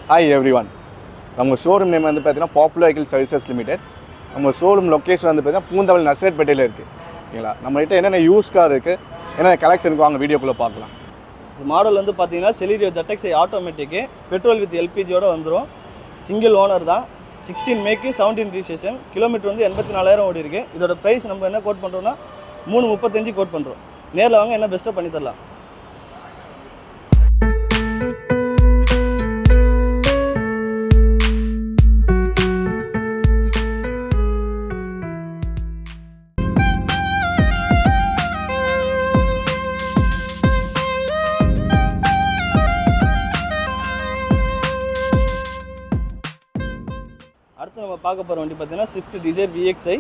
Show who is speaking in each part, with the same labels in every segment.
Speaker 1: Hi everyone. நம்ம showroom name வந்து பார்த்தீங்கன்னா பாப்புலர் வெஹிக்கிள் சர்வீசஸ் லிமிடெட். நம்ம ஷோரூம் லொக்கேஷன் வந்து பார்த்தீங்கன்னா பூந்தமல்லி நசரேட்பேட்டையில் இருக்குது. ஓகேங்களா, நம்மகிட்ட என்னென்ன யூஸ் கார் இருக்குது, என்னென்ன கலெக்ஷனுக்கு வாங்க வீடியோக்குள்ளே பார்க்கலாம்.
Speaker 2: மாடல் வந்து பார்த்தீங்கன்னா Celerio ZX automatic petrol with எல்பிஜியோட வந்துடும். சிங்கிள் ஓனர் தான். 16 மேக்கு 17 ரிஜிஸ்ட்ரேஷன். கிலோமீட்டர் வந்து 84,000 ஓடி இருக்குது. இதோட ப்ரைஸ் நம்ம என்ன கோட் பண்ணுறோம்னா 335 கோட் பண்ணுறோம். நேரில் வாங்க, என்ன பெஸ்ட்டாக பண்ணி தரலாம். அடுத்து நம்ம பார்க்க போகிற வண்டி பார்த்தீங்கன்னா Swift desire VXi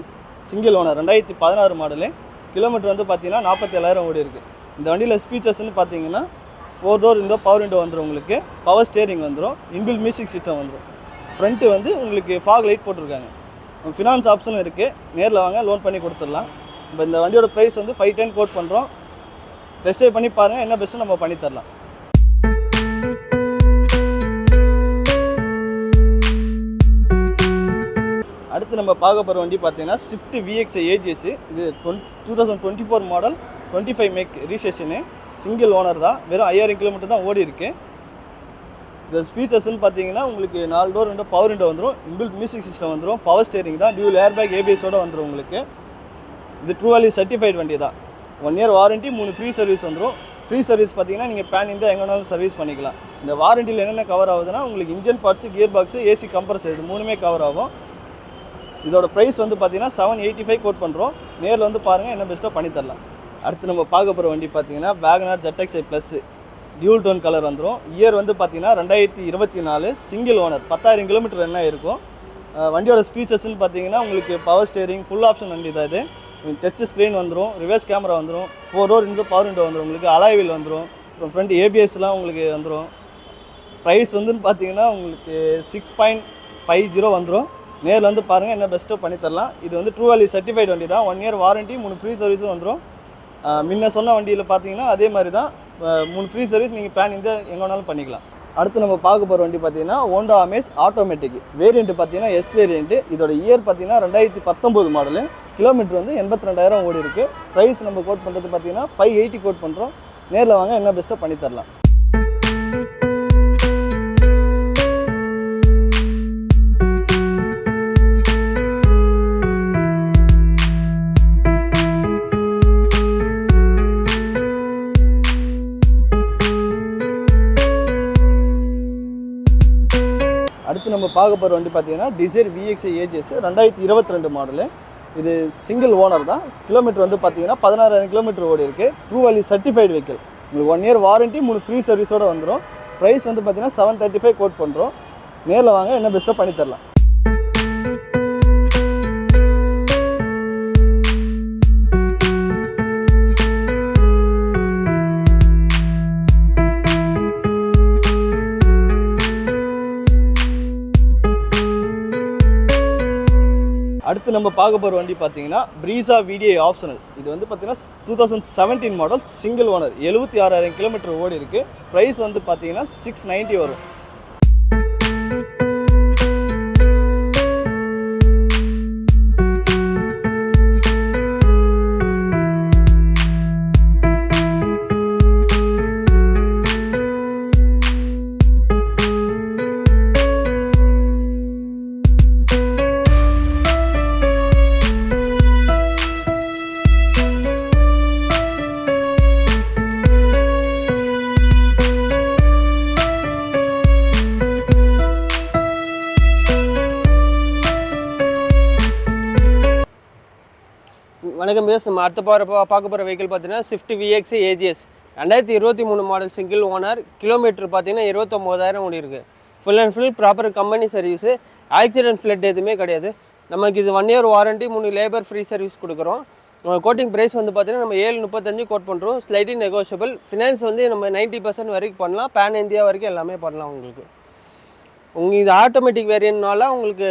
Speaker 2: single owner 2016 model. Kilometre வந்து பார்த்தீங்கன்னா 47,000 ஓடி இருக்குது. இந்த வண்டியில் ஸ்பீச்சர்ஸ்னு பார்த்தீங்கன்னா 4 டோர் விண்டோ, பவர் விண்டோ வந்துடும். உங்களுக்கு பவர் ஸ்டேரிங் வந்துடும். இன்பில் மியூசிக் சிஸ்டம் வந்துடும். ஃப்ரண்ட்டு வந்து உங்களுக்கு ஃபாக் லைட் போட்டிருக்காங்க. ஃபினான்ஸ் ஆப்ஷனும் இருக்குது. நேரில் வாங்க, லோன் பண்ணி கொடுத்துடலாம். இப்போ இந்த வண்டியோட ப்ரைஸ் வந்து 510 கோட் பண்ணுறோம். டெஸ்ட் ட்ரைவ் பண்ணி பாருங்கள், என்ன பெஸ்ட்டு நம்ம பண்ணி தரலாம். அடுத்து நம்ம பார்க்க போகிற வண்டி பார்த்தீங்கன்னா ஸ்விஃப்ட் VXi AGS. இது 2024 மாடல், 25 மேக் ரிஜிஸ்ட்ரேஷனு. சிங்கிள் ஓனர் தான். வெறும் 5000 கிலோமீட்டர் தான் ஓடி இருக்குது. இந்த ஸ்பீச்சர்ஸ்ன்னு பார்த்தீங்கன்னா உங்களுக்கு 4 டோர் விண்டோ, பவர் விண்டோ வந்துடும். இன்பில்ட் மியூசிக் சிஸ்டம் வந்துடும். பவர் ஸ்டேரிங் தான். டியூல் ஏர்பேக் ABS-ஓட வந்துடும். உங்களுக்கு இது ட்ரூ வேல்யூ சர்டிஃபைட் வண்டி தான். 1 இயர் வாரண்ட்டி, 3 ஃப்ரீ சர்வீஸ் வந்துடும். ஃப்ரீ சர்வீஸ் பார்த்தீங்கன்னா நீங்கள் பேன் இருந்தால் எங்கே வேணாலும் சர்வீஸ் பண்ணிக்கலாம். இந்த வாரண்டியில் என்னென்ன கவர் ஆகுதுன்னா உங்களுக்கு engine parts, gear box, AC compressor, இது 3மே கவர் ஆகும். இதோட ப்ரைஸ் வந்து பார்த்தீங்கன்னா 785 கோட் பண்ணுறோம். நேரில் வந்து பாருங்கள், என்ன பெஸ்ட்டாக பண்ணி தரலாம். அடுத்து நம்ம பார்க்க போகிற வண்டி பார்த்தீங்கன்னா WagonR ZXi plus dual tone colour வந்துடும். இயர் வந்து பார்த்தீங்கன்னா 2024, சிங்கிள் ஓனர், 10,000 கிலோமீட்டர் என்ன இருக்கும். வண்டியோட ஸ்பீச்சர்ஸ்ன்னு பார்த்தீங்கன்னா உங்களுக்கு பவர் ஸ்டேரிங், ஃபுல் ஆப்ஷன் வண்டி தான் இது. டச் ஸ்க்ரீன் வந்துடும். ரிவர்ஸ் கேமரா வந்துடும். 4 டோர் விண்டோ, பவர் விண்டோ வந்துடும். உங்களுக்கு அலாய் வீல் வந்துடும். அப்புறம் ஃப்ரண்ட் ABS-லாம் உங்களுக்கு வந்துடும். ப்ரைஸ் வந்து பார்த்தீங்கன்னா உங்களுக்கு 6.50 வந்துடும். நேரில் வந்து பாருங்கள், என்ன பெஸ்ட்டாக பண்ணி தரலாம். இது வந்து ட்ரூ வேல்யூ சர்டிஃபைட் வண்டி தான். 1 இயர் வாரண்ட்டி, 3 ஃப்ரீ சர்வீஸும் வந்துடும். முன்ன சொன்ன வண்டியில் பார்த்தீங்கன்னா அதே மாதிரி தான். 3 ஃப்ரீ சர்வீஸ் நீங்கள் பிளான் இந்த எங்கே வேணாலும் பண்ணிக்கலாம். அடுத்து நம்ம பார்க்க போகிற வண்டி பார்த்தீங்கன்னா ஹோண்டா அமேஸ் ஆட்டோமேட்டிக். வேரியண்ட்டு பார்த்தீங்கன்னா S வேரியண்ட்டு. இதோட இயர் பார்த்தீங்கன்னா 2019 மாடலு. கிலோமீட்டர் வந்து 82,000 ஓடி இருக்குது. ப்ரைஸ் நம்ம கோட் பண்ணுறது பார்த்தீங்கன்னா 580 கோட் பண்ணுறோம். நேரில் வாங்க, என்ன பெஸ்ட்டாக பண்ணி தரலாம். அடுத்து நம்ம பார்க்க போகிற வண்டி பார்த்தீங்கன்னா டிசைர் VXi AGS 2022 மாடலு. இது சிங்கிள் ஓனர் தான். கிலோமீட்டர் வந்து பார்த்தீங்கன்னா 16,000 கிலோமீட்டர் ஓடி இருக்குது. True value certified vehicle. உங்களுக்கு 1 இயர் வாரண்ட்டி, 3 ஃப்ரீ சர்வீஸோடு வந்துடும். ப்ரைஸ் வந்து பார்த்தீங்கன்னா 735 கோட் பண்ணுறோம். நேரில் வாங்க, என்ன பெஸ்ட்டாக பண்ணி தரலாம். அடுத்து நம்ம பார்க்க போகிற வண்டி பார்த்தீங்கன்னா Brezza VDI ஆப்ஷனல். இது வந்து பார்த்தீங்கன்னா 2017 மாடல், சிங்கிள் ஓனர், 76,000 கிலோமீட்டர் ஓடி இருக்குது. ப்ரைஸ் வந்து பார்த்தீங்கன்னா 690 வரும்.
Speaker 3: வணக்கம் பேஸ். நம்ம அடுத்த பார்க்க போகிற வெஹிக்கிள் பார்த்தீங்கன்னா Swift VXi AGS 2023 model, single owner. Kilometre பார்த்தீங்கன்னா 29,000 ஓடி இருக்குது. Full and full proper company service. Accident flood எதுவுமே கிடையாது. நமக்கு இது 1 year warranty, 3 labour free service கொடுக்குறோம். கோட்டிங் ப்ரைஸ் வந்து பார்த்தீங்கன்னா நம்ம 735 கோட் பண்ணுறோம். Slightly negotiable. ஃபினான்ஸ் வந்து நம்ம 90% வரைக்கும் பண்ணலாம். பேன் இந்தியா வரைக்கும் எல்லாமே பண்ணலாம். உங்களுக்கு இது ஆட்டோமேட்டிக் வேரியன்ட்னால உங்களுக்கு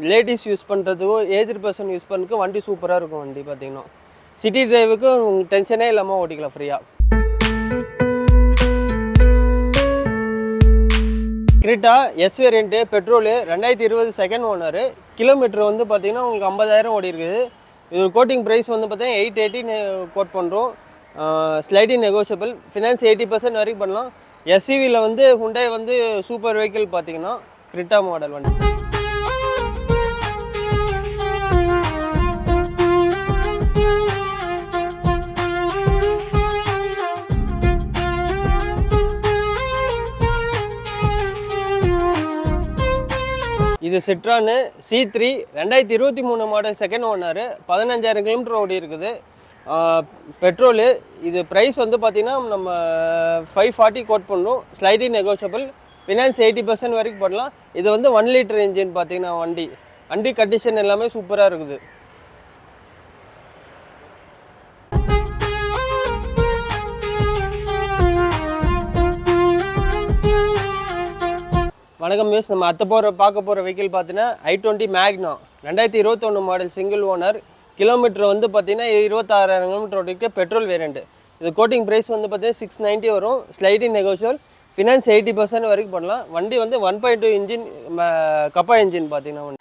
Speaker 3: லேடிஸ் யூஸ் பண்ணுறதுக்கோ ஏஜ்டு பர்சன் யூஸ் பண்ணுறதுக்கு வண்டி சூப்பராக இருக்கும். வண்டி பார்த்தீங்கன்னா சிட்டி டிரைவுக்கு உங்களுக்கு டென்ஷனே இல்லாமல் ஓட்டிக்கலாம் ஃப்ரீயாக. Creta S variant petrol 2020 second owner, kilometre வந்து பார்த்தீங்கன்னா உங்களுக்கு 50,000 ஓடி இருக்குது. இது கோட்டிங் ப்ரைஸ் வந்து பார்த்தீங்கன்னா 880 கோட் பண்ணுறோம். ஸ்லைடிங் நெகோஷியபிள், ஃபினான்ஸ் 80% வரைக்கும் பண்ணலாம். எஸ்யூவியில் வந்து ஹுண்டாய் வந்து சூப்பர் வெஹிக்கிள் பார்த்தீங்கன்னா கிரெட்டா மாடல் வண்டி. இது சிட்ரானு C3 2023 model second owner, 15,000 kilometre ஓடி இருக்குது. பெட்ரோலு. இது ப்ரைஸ் வந்து பார்த்திங்கன்னா நம்ம 540 கோட் பண்ணுறோம். ஸ்லைடிங் நெகோஷியபிள், ஃபினான்ஸ் 80% வரைக்கும் பண்ணலாம். இது வந்து 1 லிட்டர் இன்ஜின் பார்த்தீங்கன்னா வண்டி கண்டிஷன் எல்லாமே சூப்பராக இருக்குது. வணக்கம் மிஸ், நம்ம பார்க்க போகிற வெஹிக்கிள் பார்த்தீங்கன்னா i20 மேக்னா 2021 மாடல் சிங்கிள் ஓனர், கிலோமீட்டர் வந்து பார்த்தீங்கன்னா 26,000 கிலோமீட்டர் ஓடிக்கு, பெட்ரோல் வேரியண்ட்டு. இது கோட்டிங் ப்ரைஸ் வந்து பார்த்தீங்கன்னா 690 வரும். ஸ்லைடிங் நெகோஷியல், ஃபினான்ஸ் 80% வரைக்கும் பண்ணலாம். வண்டி வந்து 1.2 இன்ஜின் கப்பா இன்ஜின் பார்த்தீங்கன்னா வண்டி.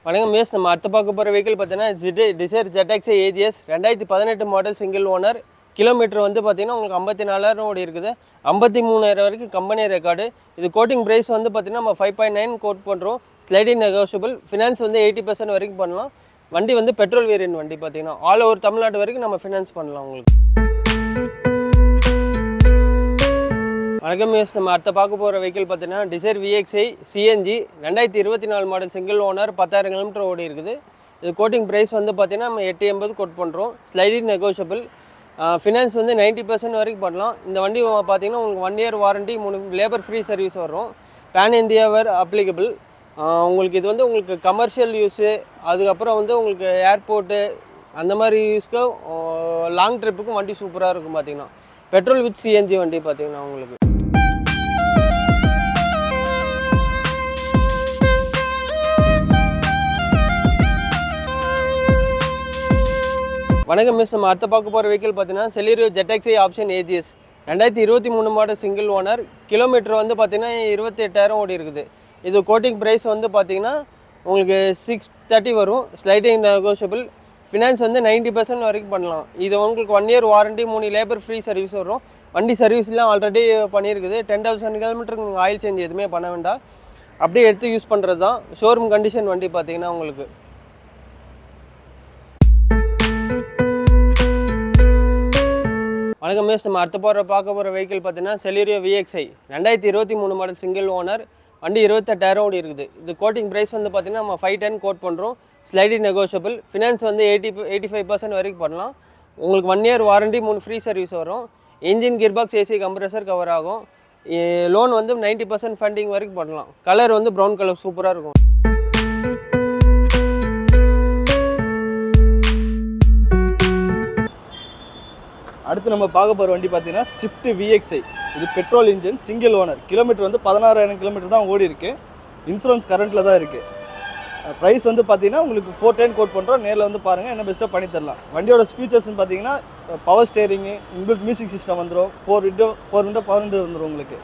Speaker 3: வணக்கம் மிஸ், நம்ம பார்க்க போகிற வெஹிக்கிள் பார்த்தீங்கன்னா Dzire ZX AGS 2018 model single owner, kilometre வந்து பார்த்தீங்கன்னா உங்களுக்கு 54,000 ஓடி இருக்குது. 53,000 வரைக்கும் கம்பெனி ரெக்கார்டு. இது கோட்டிங் ப்ரைஸ் வந்து பார்த்தீங்கன்னா நம்ம 5.9 கோட் பண்ணுறோம். ஸ்லைடிங் நெகோஷியபிள், ஃபினான்ஸ் வந்து 80% வரைக்கும் பண்ணலாம். வண்டி வந்து பெட்ரோல் வேரியன்ட் வண்டி பார்த்தீங்கன்னா ஆல் ஓவர் தமிழ்நாடு வரைக்கும் நம்ம ஃபினான்ஸ் பண்ணலாம் உங்களுக்கு. வணக்கம் மிஸ், நம்ம பார்க்க போகிற வெஹிக்கிள் பார்த்தீங்கன்னா Dzire VXi CNG 2024 model single owner, 10,000 kilometre ஓடி இருக்குது. இது கோட்டிங் ப்ரைஸ் வந்து பார்த்தீங்கன்னா நம்ம 880 கோட் பண்ணுறோம். ஸ்லைடிங் நெகோஷியபிள், ஃபினான்ஸ் வந்து 90% வரைக்கும் பண்ணலாம். இந்த வண்டி பார்த்தீங்கன்னா உங்களுக்கு 1 year warranty, 3 labour free service வரும். பேன் இந்தியா வேர் அப்ளிகபிள். உங்களுக்கு இது வந்து உங்களுக்கு கமர்ஷியல் யூஸு, அதுக்கப்புறம் வந்து உங்களுக்கு ஏர்போர்ட்டு அந்த மாதிரி யூஸ்க்கு, லாங் ட்ரிப்புக்கும் வண்டி சூப்பராக இருக்கும் பார்த்தீங்கன்னா. பெட்ரோல் வித் CNG வண்டி பார்த்தீங்கன்னா உங்களுக்கு. வணக்கம் மிஸ், நம்ம பார்க்க போகிற வெஹிக்கிள் பார்த்தீங்கன்னா Celerio ZX option AGS 2023 model single owner, kilometre வந்து பார்த்தீங்கன்னா 28,000 ஓடி இருக்குது. இது கோட்டிங் ப்ரைஸ் வந்து பார்த்தீங்கன்னா உங்களுக்கு 630 வரும். ஸ்லைடிங் நெகோஷியபிள், ஃபினான்ஸ் வந்து 90% வரைக்கும் பண்ணலாம். இது உங்களுக்கு 1 year warranty, 3 labour free service வரும். வண்டி சர்வீஸ்லாம் ஆல்ரெடி பண்ணியிருக்குது. 10,000 கிலோமீட்டருக்கு நீங்கள் ஆயில் சேஞ்ச் எதுவுமே பண்ண வேண்டாம், அப்படியே எடுத்து யூஸ் பண்ணுறது தான். ஷோரூம் கண்டிஷன் வண்டி பார்த்தீங்கன்னா உங்களுக்கு. வணக்கம் மிஸ், நம்ம பார்க்க போகிற வெஹிக்கிள் பார்த்தீங்கன்னா Celerio VXi 2023 model single owner, வண்டி 28,000 ஓடி இருக்குது. இது கோட்டிங் ப்ரைஸ் வந்து பார்த்தீங்கன்னா நம்ம 510 கோட் பண்ணுறோம். ஸ்லைடிங் நெகோஷியபிள், ஃபினான்ஸ் வந்து 85% வரைக்கும் பண்ணலாம். உங்களுக்கு 1 இயர் வாரண்டி, 3 ஃப்ரீ சர்வீஸ் வரும். Engine, gearbox, AC, compressor cover ஆகும். லோன் வந்து 90% ஃபண்டிங் வரைக்கும் பண்ணலாம். கலர் வந்து ப்ரௌன் கலர் சூப்பராக இருக்கும்.
Speaker 2: அடுத்து நம்ம பார்க்க போகிற வண்டி பார்த்தீங்கன்னா ஸ்விஃப்ட் VXi. இது petrol engine, single owner, kilometre வந்து 16,000 கிலோமீட்டர் தான் ஓடி இருக்குது. இன்சூரன்ஸ் கரண்ட்டில் தான் இருக்குது. ப்ரைஸ் வந்து பார்த்தீங்கன்னா உங்களுக்கு 410 கோட் பண்ணுறோம். நேரில் வந்து பாருங்கள், என்ன பெஸ்ட்டாக பண்ணி தரலாம். வண்டியோட ஃபீச்சர்ஸ்னு பார்த்தீங்கன்னா power steering, inbuilt music system வந்துடும். 4 விண்டோ பவர் விண்டோ வந்துடும் உங்களுக்கு.